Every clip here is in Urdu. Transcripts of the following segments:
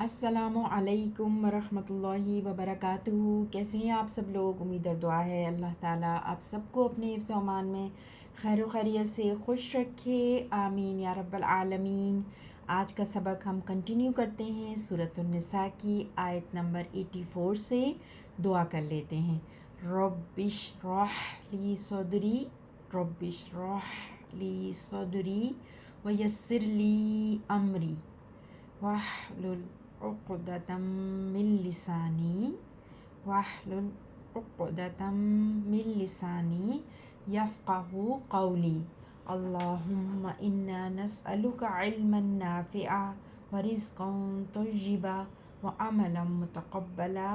السلام علیکم ورحمۃ اللہ وبرکاتہ۔ کیسے ہیں آپ سب لوگ؟ امید اور دعا ہے اللہ تعالیٰ آپ سب کو اپنے حفظ و امان میں خیر و خیریت سے خوش رکھے، آمین یا رب العالمین۔ آج کا سبق ہم کنٹینیو کرتے ہیں سورۃ النساء کی آیت نمبر 84 سے۔ دعا کر لیتے ہیں۔ رب اشرح لی صدری، رب اشرح لی صدری ویسر لی امری واحلل عقدۃ من لسانی یفقہوا قولی۔ اللہم انا نسألک علما نافعا ورزقا طیبا وعملا متقبلا،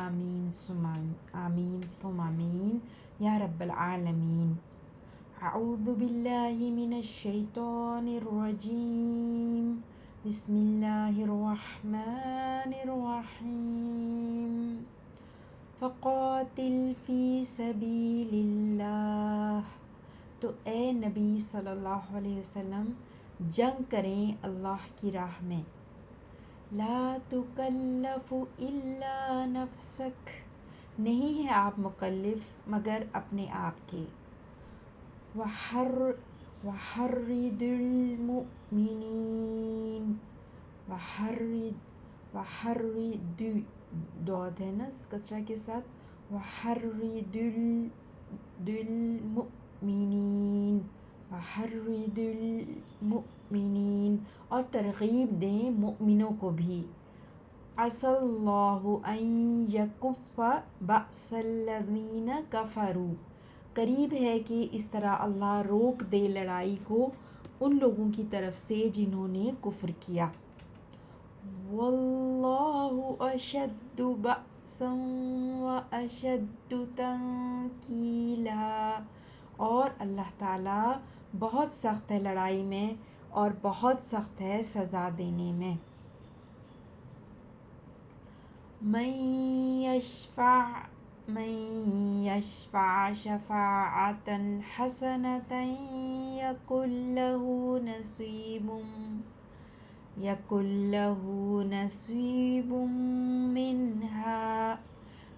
آمین ثم آمین یا رب العالمین۔ اعوذ باللہ من الشیطان الرجیم، بسم اللہ الرحمن الرحیم۔ فقاتل فی سبیل اللہ، تو اے نبی صلی اللہ علیہ وسلم جنگ کریں اللہ کی راہ میں۔ لا تکلف الا نفسک، نہیں ہے آپ مکلف مگر اپنے آپ کے۔ وحرد المؤمنین، وحرد دود ہے نا کسرہ کے ساتھ، وحرد المؤمنین، اور ترغیب دیں مؤمنوں کو بھی۔ عسى اللہ ان یکف بأس الذین کفروا، قریب ہے کہ اس طرح اللہ روک دے لڑائی کو ان لوگوں کی طرف سے جنہوں نے کفر کیا۔ واللہ اشد بأسا واشد تنکیلا، اور اللہ تعالیٰ بہت سخت ہے لڑائی میں اور بہت سخت ہے سزا دینے میں۔ من یشفع شفاعة حسنة یکن له نصیب منہا،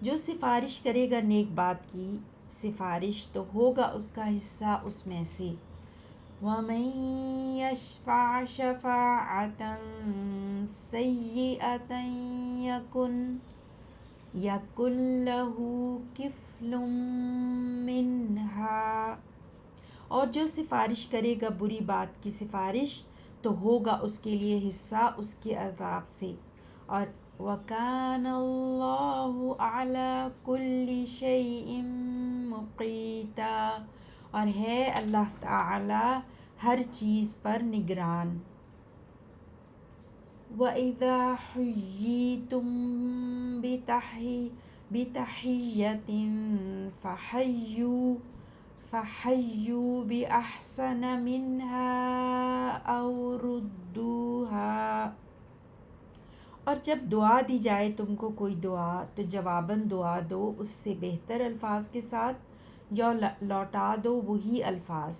جو سفارش کرے گا نیک بات کی سفارش تو ہوگا اس کا حصہ اس میں سے۔ ومن یشفع شفاعة سیئة یکن له کفل منہا، اور جو سفارش کرے گا بری بات کی سفارش تو ہوگا اس کے لیے حصہ اس کے عذاب سے۔ اور وَكَانَ اللَّهُ عَلَى كُلِّ شَيْءٍ مُقِیتًا، اور ہے اللہ تعالی ہر چیز پر نگران۔ وَإِذَا حُیِّیتُم بِتَحِیَّةٍ فَحَیُّوا بِأَحْسَنَ مِنْہَا أَوْ رُدُّوہا، اور جب دعا دی جائے تم کو کوئی دعا تو جواباً دعا دو اس سے بہتر الفاظ کے ساتھ یا لوٹا دو وہی الفاظ۔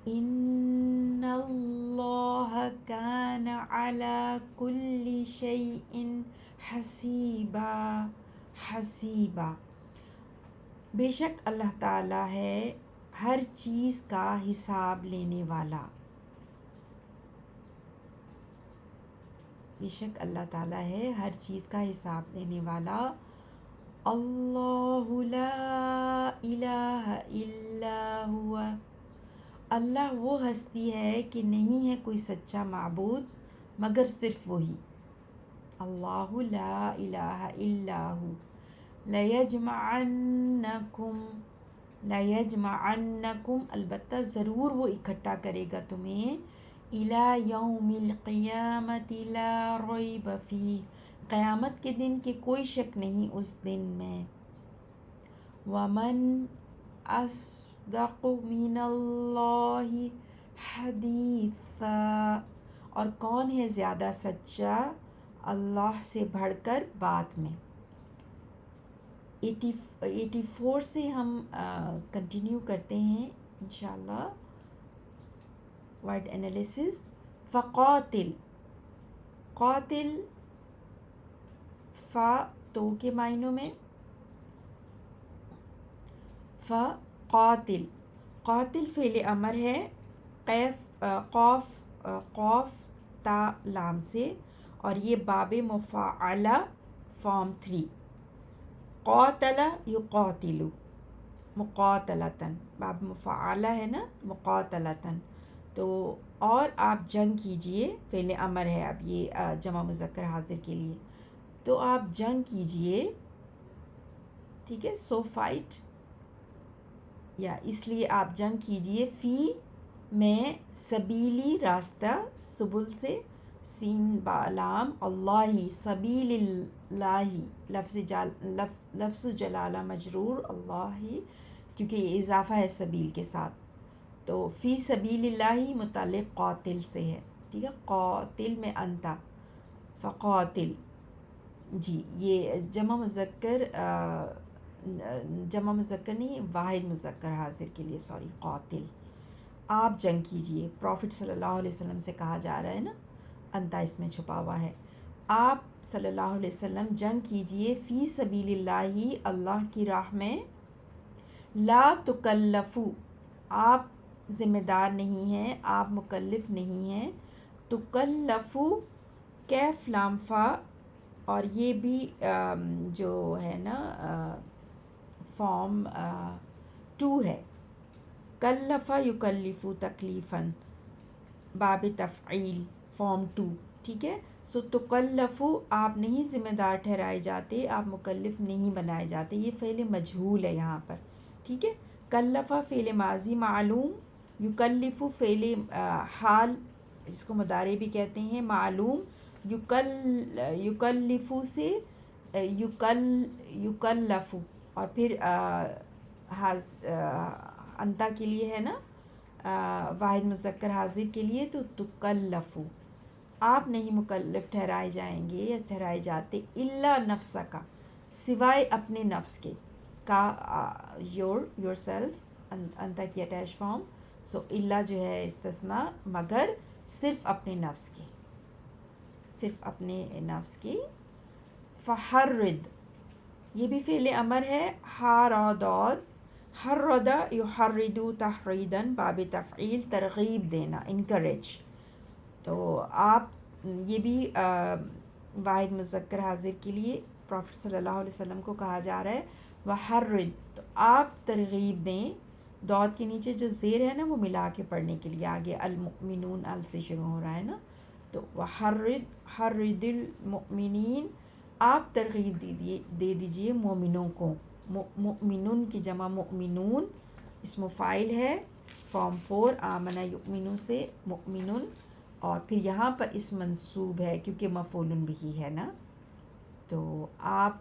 ان اللہ کان علی کل شیء حسیبا، بے شک اللہ تعالیٰ ہے ہر چیز کا حساب لینے والا، بے شک اللہ تعالیٰ ہے ہر چیز کا حساب لینے والا۔ اللہ لا الہ الا ہوا، اللہ وہ ہستی ہے کہ نہیں ہے کوئی سچا معبود مگر صرف وہی۔ اللہ لا الہ الا ہوا، لیجمعنکم، البتہ ضرور وہ اکٹھا کرے گا تمہیں، الی یوم القیامۃ لا ریب فیہ، قیامت کے دن کہ کوئی شک نہیں اس دن میں۔ ومن اصدق من اللہ حدیثا، اور کون ہے زیادہ سچا اللہ سے بڑھ کر بات میں۔ 84 سے ہم کنٹینیو کرتے ہیں انشاءاللہ ورڈ انالیسس۔ فقاتل، قاتل فا تو کے معنوں میں، فا قاتل، قاتل فعل امر ہے قوف تا لام سے، اور یہ باب مفعلہ فارم 3، قاتل یقاتل مقاتلتاً، باب مفعلہ ہے نا مقاتلتاً، تو اور آپ جنگ کیجئے، فعل امر ہے اب یہ جمع مذکر حاضر کے لیے، تو آپ جنگ کیجئے، ٹھیک ہے، سو فائٹ، یا اس لیے آپ جنگ کیجئے، فی میں سبیلی راستہ، سبل سے سین با لام، اللہ سبیل اللہ، لفظ جلالہ مجرور اللہ، کیونکہ یہ اضافہ ہے سبیل کے ساتھ، تو فی سبیل اللہ متعلق قاتل سے ہے، ٹھیک ہے، قاتل میں انتا، فقاتل، جی یہ جمع مذکر نہیں، واحد مذکر حاضر کے لیے، سوری، قاتل، آپ جنگ کیجئے، پروفٹ صلی اللہ علیہ وسلم سے کہا جا رہا ہے نا، انتا اس میں چھپا ہوا ہے، آپ صلی اللہ علیہ وسلم جنگ کیجئے، فی سبیل اللہ، اللہ کی راہ میں، لا تکلفو، آپ ذمہ دار نہیں ہیں، آپ مکلف نہیں ہیں، تکلفو کیف لام فا، اور یہ بھی جو ہے نا فارم 2 ہے، کلفا یکلفو تکلیفاً، باب تفعیل فارم 2، ٹھیک ہے، سو تکلفو آپ نہیں ذمہ دار ٹھہرائے جاتے، آپ مکلف نہیں بنائے جاتے، یہ فعل مجہول ہے یہاں پر، ٹھیک ہے، کلفا فعل ماضی معلوم، یکلفو فعل حال، جس کو مضارع بھی کہتے ہیں، معلوم، یکلفو سے یکلفو، اور پھر انتا کے لیے ہے نا واحد مذکر حاضر کے لیے، تو تکلفو، آپ نہیں مکلف ٹھہرائے جائیں گے یا ٹھہرائے جاتے، الا نفس کا، سوائے اپنے نفس کے، کا یور سیلف، انتا کی اٹیچ فارم، سو الا جو ہے استثناء، مگر صرف اپنے نفس کے، صرف اپنے نفس کی، فحرد، یہ بھی فعل امر ہے، حارادود، حرد یحرد تحریداً، باب تفعیل ترغیب دینا، انکریج، تو آپ یہ بھی واحد مذکر حاضر کے لیے پروفٹ صلی اللہ علیہ وسلم کو کہا جا رہا ہے، وحرد، تو آپ ترغیب دیں، دود کے نیچے جو زیر ہے نا وہ ملا کے پڑھنے کے لیے، آگے المؤمنون ال سے شروع ہو رہا ہے نا، تو حرد المؤمنین، آپ ترغیب دے دیجئے مومنوں کو، مؤمنون کی جمع مؤمنون، اسم فاعل ہے، فارم 4 آمنہ یؤمنو سے مؤمنون، اور پھر یہاں پر اسم منصوب ہے کیونکہ مفعول بہ ہے نا، تو آپ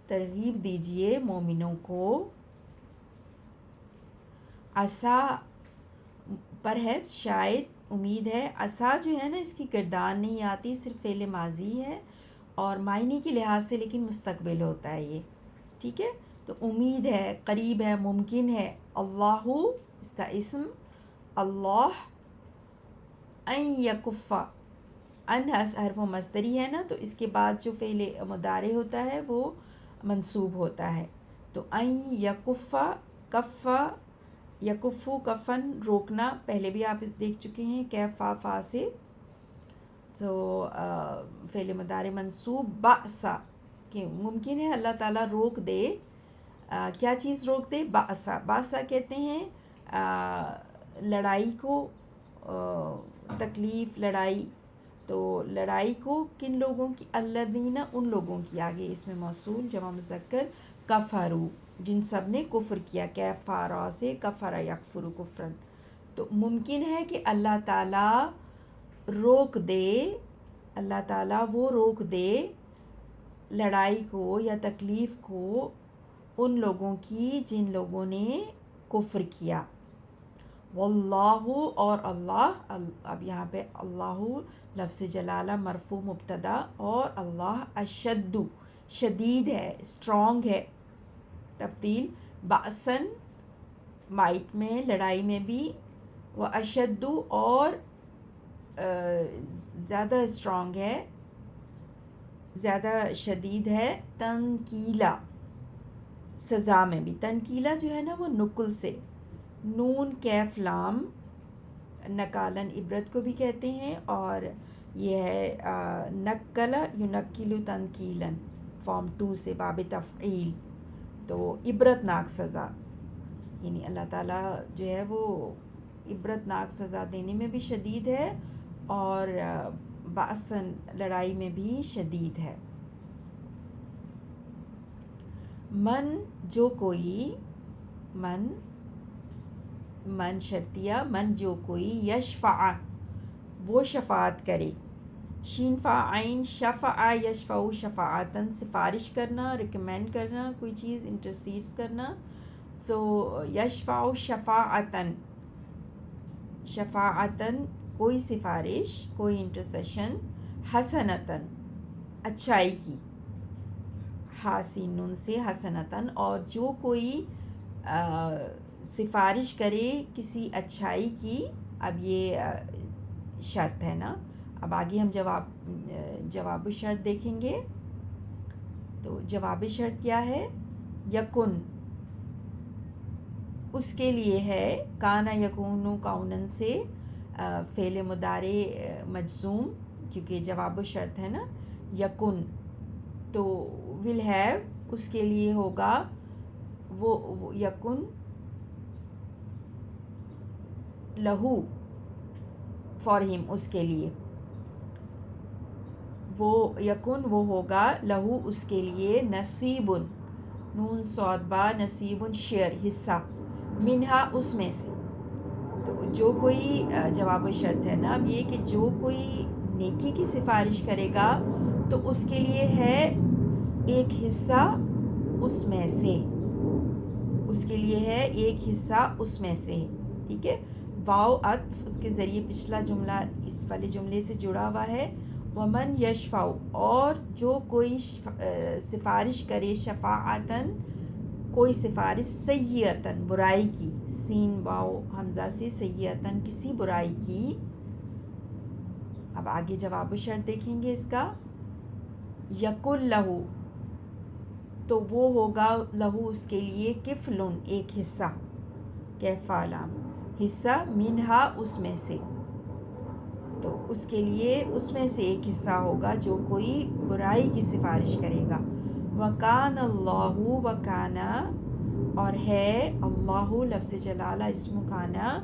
ترغیب دیجئے مومنوں کو، عسا، پرہیپس شاید، امید ہے، عسا جو ہے نا اس کی گردان نہیں آتی، صرف فعل ماضی ہے، اور معنی کے لحاظ سے لیکن مستقبل ہوتا ہے یہ، ٹھیک ہے، تو امید ہے، قریب ہے، ممکن ہے، اللہ اس کا اسم، اللہ، ان یکفا، ان حرف و مصدری ہے نا، تو اس کے بعد جو فعل مضارع ہوتا ہے وہ منصوب ہوتا ہے، تو ان یکفا، کفا یکفو کفن، روکنا، پہلے بھی آپ دیکھ چکے ہیں، کیف فا سے، تو فعل مضارع منصوب، بأسا، کہ ممکن ہے اللہ تعالیٰ روک دے، کیا چیز روک دے، بأسا، بأسا کہتے ہیں لڑائی کو، تکلیف، لڑائی، تو لڑائی کو کن لوگوں کی، الذین، ان لوگوں کی، آگے اس میں موصول جمع مذکر، کفروا، جن سب نے کفر کیا، کفارا سے کفر یکفر کفرن، تو ممکن ہے کہ اللہ تعالیٰ روک دے، اللہ تعالیٰ وہ روک دے لڑائی کو یا تکلیف کو ان لوگوں کی جن لوگوں نے کفر کیا، واللہ، اور اللہ، اب یہاں پہ اللہ لفظ جلالہ مرفوع مبتدا، اور اللہ اشد، شدید ہے، اسٹرانگ ہے، تفضیل، بأسن، مائٹ میں، لڑائی میں بھی، و اشد، اور زیادہ اسٹرانگ ہے، زیادہ شدید ہے تنکیلا، سزا میں بھی. تنکیلا جو ہے نا وہ نقل سے، نون کیف لام نکالن عبرت کو بھی کہتے ہیں، اور یہ ہے نکلا ینکلو تنکیلن فارم 2 سے باب تفعیل، تو عبرت ناک سزا. یعنی اللہ تعالیٰ جو ہے وہ عبرت ناک سزا دینے میں بھی شدید ہے اور بأسن لڑائی میں بھی شدید ہے. من جو کوئی، من شرطیہ، من جو کوئی، یشفع وہ شفاعت کرے، شین فا عین شفع یشفع شفاعتن سفارش کرنا، ریکمینڈ کرنا کوئی چیز، انٹرسیڈس کرنا. سو یشفع شفاعتن، شفاعتن کوئی سفارش، کوئی انٹرسیشن، حسنتن اچھائی کی، حاسین نون سے حسنتن. اور جو کوئی سفارش کرے کسی اچھائی کی، اب یہ شرط ہے نا، اب آگے ہم جواب شرط دیکھیں گے. تو جواب شرط کیا ہے؟ یکن اس کے لیے ہے، کانا یکونو کونن سے فعل مضارع مجزوم، کیونکہ جواب شرط ہے نا. یکن تو ول ہیو اس کے لیے ہوگا، وہ یکن لہو فار ہم اس کے لیے، وہ یکن وہ ہوگا لہو اس کے لیے، نصیب نون صاد با نصیب شیئر حصہ، منہا اس میں سے. تو جو کوئی جواب شرط ہے نا اب یہ کہ جو کوئی نیکی کی سفارش کرے گا تو اس کے لیے ہے ایک حصہ اس میں سے، اس کے لیے ہے ایک حصہ اس میں سے. ٹھیک ہے، واو عطف اس کے ذریعے پچھلا جملہ اس والے جملے سے جڑا ہوا ہے. ومن یشفع اور جو کوئی سفارش کرے، شفاعتن کوئی سفارش، سیئتن برائی کی، سین واو حمزہ سے، سیئتن کسی برائی کی. اب آگے جواب شرط دیکھیں گے اس کا. یکن لہو تو وہ ہوگا لہو اس کے لیے، کفلن ایک حصہ، کیفا لام حصہ، منہا اس میں سے. تو اس کے لیے اس میں سے ایک حصہ ہوگا جو کوئی برائی کی سفارش کرے گا. وکان اللہ، وکانا اور ہے، اللہ لفظ جلالہ اسم کانا،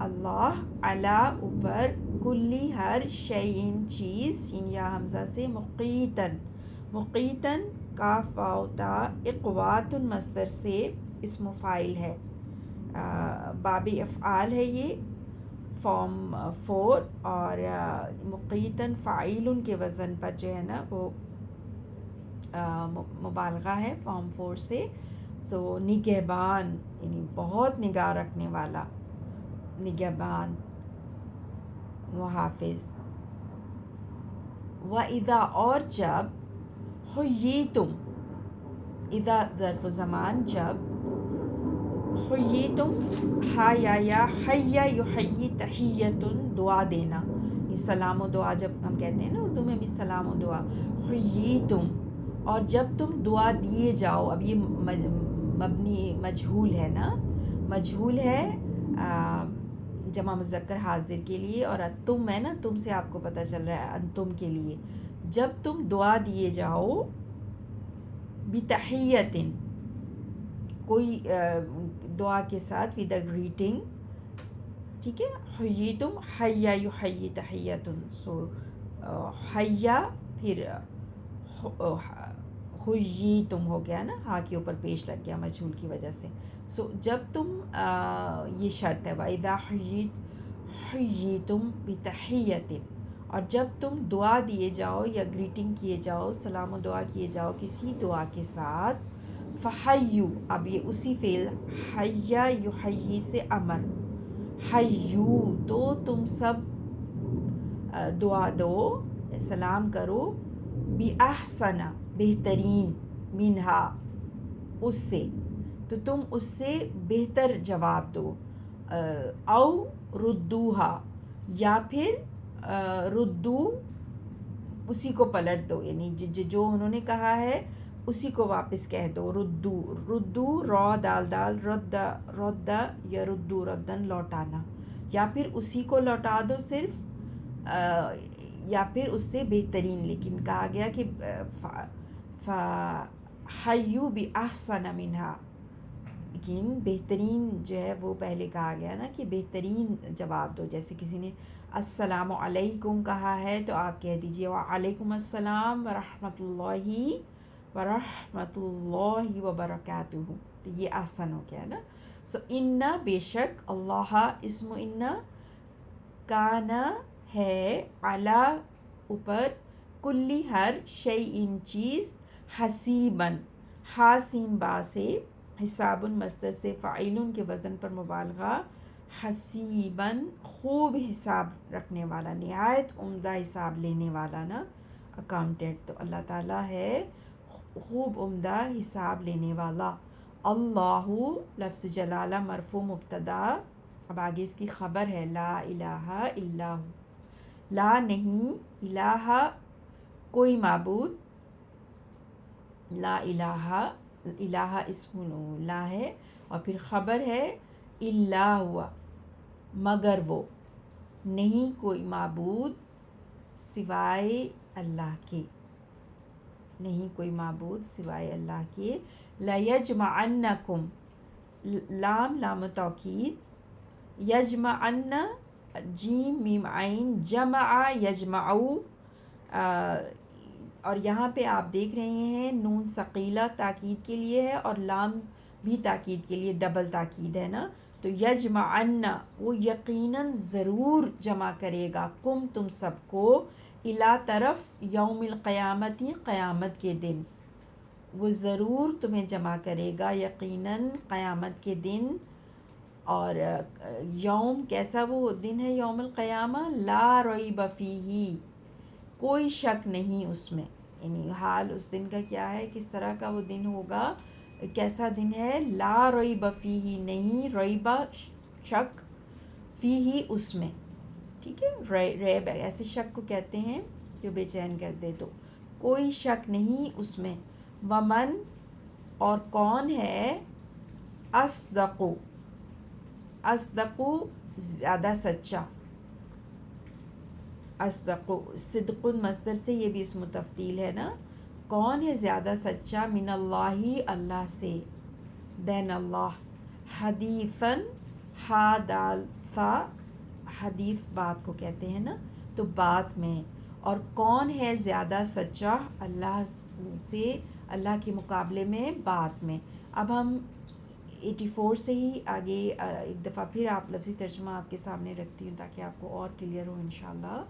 اللہ علی اوپر، کلی ہر، شیئن چیز، سین یا حمزہ سے، مقیتن مقیتن کاف واو تا، اقواتن مصدر سے اسم فاعل ہے، باب افعال ہے یہ فارم 4، اور مقیتن فاعل کے وزن پر جو ہے نا وہ مبالغہ ہے فارم 4 سے. سو نگہبان یعنی بہت نگاہ رکھنے والا، نگہبان، محافظ. وَإِذَا اور جب، حییتم اذا ظرف زمان جب، حییتم یا حیا یحیی تحیتن دعا دینا، یہ سلام و دعا جب ہم کہتے ہیں نا اردو میں بھی سلام و دعا. حییتم اور جب تم دعا دیے جاؤ، اب یہ مبنی مجہول ہے نا، مجہول ہے جمع مذکر حاضر کے لیے، اور تم ہے نا، تم سے آپ کو پتہ چل رہا ہے انتم کے لیے. جب تم دعا دیے جاؤ، بتحیتن کوئی دعا کے ساتھ، ود اے گریٹنگ. ٹھیک ہے، حییتم حیا یحیی تحیتن. سو حیا پھر حییتم ہو گیا نا، ہاں کے اوپر پیش لگ گیا مجہول کی وجہ سے. سو جب تم یہ شرط ہے، وَإِذَا حییتم بتحیتن، اور جب تم دعا دیے جاؤ یا گریٹنگ کیے جاؤ، سلام و دعا کیے جاؤ کسی دعا کے ساتھ، فحیو اب یہ اسی فعل حیا یحیی سے امر، حیو تو تم سب دعا دو، سلام کرو، بِأَحْسَنَ بہترین، منہا اس سے، تو تم اس سے بہتر جواب دو. او ردوہا یا پھر ردو اسی کو پلٹ دو، یعنی جو انہوں نے کہا ہے اسی کو واپس کہہ دو. ردو، ردو را دال دال، رد رد یا ردو ردن لوٹانا، یا پھر اسی کو لوٹا دو صرف، یا پھر اس سے بہترین. لیکن کہا گیا کہ حیو بھی احسن منہا، لیکن بہترین جو ہے وہ پہلے کہا گیا نا کہ بہترین جواب دو. جیسے کسی نے السلام علیکم کہا ہے تو آپ کہہ دیجئے وعلیکم السلام ورحمۃ اللہ وبرکاتہ، تو یہ آسان ہو گیا نا. سو انا، بے شک، اللہ اسم انا، کانا ہے، علی اوپر، کلی ہر، شیئن چیز، حسیباً حاسین با سے، حساب مصدر سے، فاعلن کے وزن پر مبالغہ، حسیباً خوب حساب رکھنے والا، نہایت عمدہ حساب لینے والا نا، اکاؤنٹنٹ. تو اللہ تعالیٰ ہے خوب عمدہ حساب لینے والا. اللہ لفظ جلالہ مرفوع مبتدا، اب آگے اس کی خبر ہے، لا الہ الا ہو، لا نہیں، الہ کوئی معبود، لا الہ، الہ اسم لا ہے، اور پھر خبر ہے الا ہوا، مگر وہ، نہیں کوئی معبود سوائے اللہ کے، نہیں کوئی معبود سوائے اللہ کے. لیجمعنکم، لام لام توکید، یجمعن جیم میم عین، جمع یجمعو، اور یہاں پہ آپ دیکھ رہے ہیں نون ثقیلہ تاکید کے لیے ہے اور لام بھی تاکید کے لیے، ڈبل تاکید ہے نا. تو یجمعن، وہ یقیناً ضرور جمع کرے گا، کم تم سب کو، الا طرف، یوم القیامتی، قیامت کے دن، وہ ضرور تمہیں جمع کرے گا یقیناً قیامت کے دن. اور یوم کیسا وہ دن ہے یوم القیامہ، لا ریب فیہ، کوئی شک نہیں اس میں. یعنی حال اس دن کا کیا ہے، کس طرح کا وہ دن ہوگا، کیسا دن ہے، لا ریب فیہ، نہیں، ریب شک، فیہ اس میں، ٹھیک ہے. ریب ایسے شک کو کہتے ہیں جو بے چین کر دے، تو کوئی شک نہیں اس میں. ومن، اور کون ہے، اصدق، اصدق زیادہ سچا، اصدق صدق مصدر سے، یہ بھی اسم تفضیل ہے نا، کون ہے زیادہ سچا، من اللہ، اللہ سے، دین اللہ. حدیثاً، ہا دال فا، حدیث بات کو کہتے ہیں نا، تو بات میں، اور کون ہے زیادہ سچا اللہ سے، اللہ کے مقابلے میں بات میں. اب ہم 84 سے ہی آگے ایک دفعہ پھر آپ لفظی ترجمہ آپ کے سامنے رکھتی ہوں تاکہ آپ کو اور کلیئر ہو انشاءاللہ.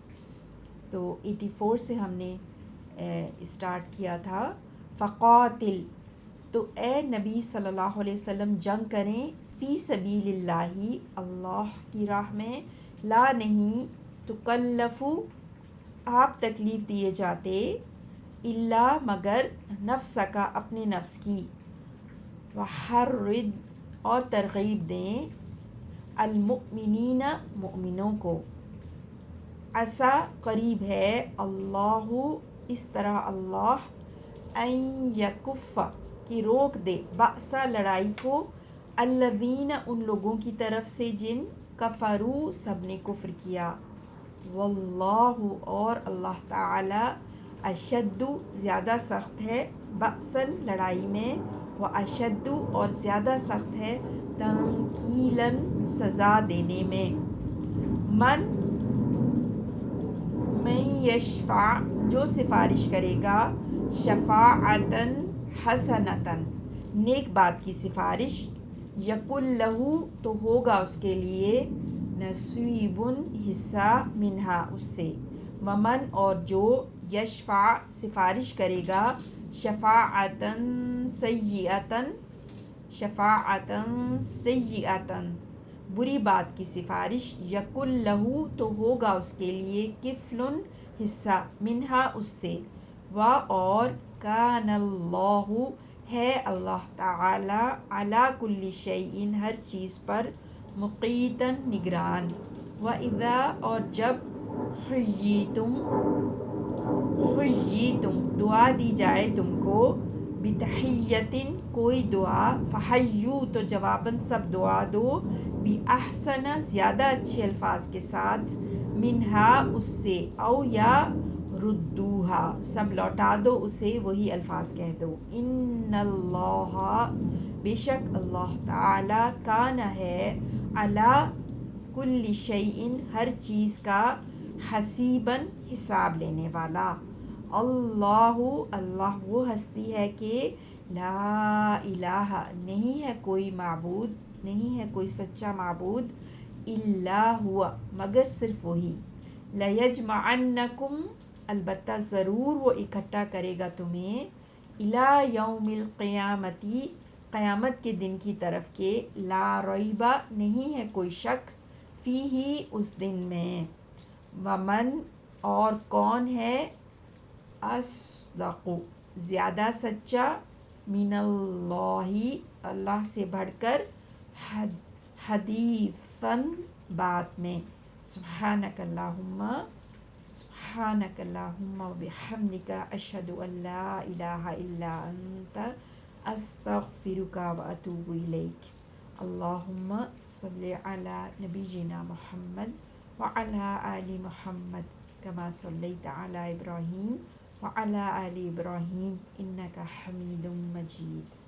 تو 84 سے ہم نے اسٹارٹ کیا تھا. فقاتل، تو اے نبی صلی اللہ علیہ وسلم جنگ کریں، فی سبیل اللہ، اللہ کی راہ میں، لا نہیں، تکلفو، آپ تکلیف دیے جاتے، الا مگر، نفس کا، اپنے نفس کی، وحرد، اور ترغیب دیں، المؤمنین، مؤمنوں کو، عسا، قریب ہے، اللہ، اس طرح اللہ، ان یکف، کہ روک دے، بأسا، لڑائی کو، الذین، ان لوگوں کی طرف سے جن، کفروا، سب نے کفر کیا، واللہ، اور اللہ تعالی، اشد، زیادہ سخت ہے، بأساً، لڑائی میں، واشد، اور زیادہ سخت ہے، تنکیلاً، سزا دینے میں. من یشفع، جو سفارش کرے گا، شفاعتاً حسنتاً، نیک بات کی سفارش، یکن لہ، تو ہوگا اس کے لیے، نصیب، حصہ، منہا، اس سے. ومن، اور جو، یشفع، سفارش کرے گا، شفاعتاً سیئتاً، شفاعتاً سیئتاً، بری بات کی سفارش، یکن لہ، تو ہوگا اس کے لیے، کفلٌ، حصہ، منہا، اس سے. اور کان اللہ، ہے اللہ تعالی، علی کل شیء، ہر چیز پر، مقیتاً، نگران. وَإِذَا، اور جب، حییتم، حییتم دعا دی جائے تم کو، بتحیتن کوئی دعا، فحیو تو جواباً سب دعا دو، بأحسن زیادہ اچھے الفاظ کے ساتھ، منہا اس سے، او یا ردوہا سب لوٹا دو اسے، وہی الفاظ کہہ دو۔ ان اللہ بے شک اللہ تعالی کان ہے، علی کل شیء ہر چیز کا، حسیباً حساب لینے والا۔ اللہ اللہ وہ ہستی ہے کہ لا الہ نہیں ہے کوئی معبود، نہیں ہے کوئی سچا معبود، الا ہوا مگر صرف وہی، لیجمعنکم البتہ ضرور وہ اکٹھا کرے گا تمہیں، الی یوم القیامتی قیامت کے دن کی طرف کے، لا ریبہ نہیں ہے کوئی شک، فیہ اس دن میں، ومن اور کون ہے، اصدق زیادہ سچا، من اللہ اللہ سے بڑھ کر، حدیثاً بات میں، سبحانک اللہم و بحمدک، اشہد ان لا الہ الا انت، استغفرک و اتوب الیک۔ اللہم صلی علی نبینا محمد وعلی آل محمد کما صلیت علی ابراہیم وعلی آل ابراہیم انک حمید مجید۔